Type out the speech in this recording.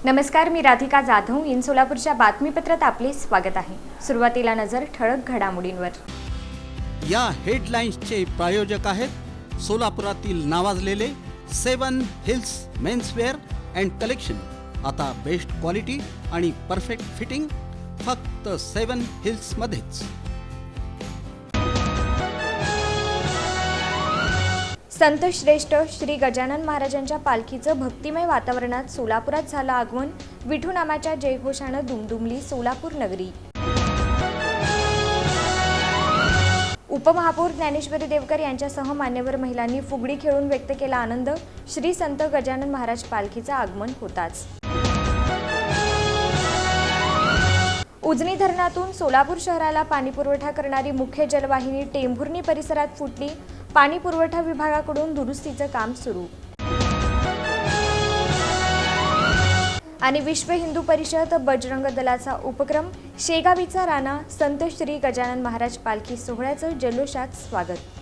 नमस्कार, मी राधिका जाधव. इन सोलापूरच्या बातमीपत्रात आपले स्वागत आहे. सुरुवातीला नजर ठळक घडामोडींवर. या हेडलाईन्सचे प्रायोजक आहेत सोलापुरातील नावाजलेले 7 हिल्स मेन्सवेअर अँड कलेक्शन. आता बेस्ट क्वालिटी आणि परफेक्ट फिटिंग फक्त 7 हिल्स मध्येच. संत श्रेष्ठ श्री गजानन महाराजांच्या पालखीचं भक्तिमय वातावरणात सोलापुरात झालं आगमन. विठू नामाच्या जयघोषानं दुमदुमली सोलापूर नगरी. उपमहापौर ज्ञानेश्वरी देवकर यांच्यासह मान्यवर महिलांनी फुगडी खेळून व्यक्त केला आनंद. श्री संत गजानन महाराज पालखीचं आगमन होताच उजनी धरणातून सोलापूर शहराला पाणीपुरवठा करणारी मुख्य जलवाहिनी टेंभुर्णी परिसरात फुटली. पाणी पुरवठा विभागाकडून दुरुस्तीचं काम सुरू. आणि विश्व हिंदू परिषद बजरंग दलाचा उपक्रम. शेगावीचा राणा संत श्री गजानन महाराज पालखी सोहळ्याचं जल्लोषात स्वागत.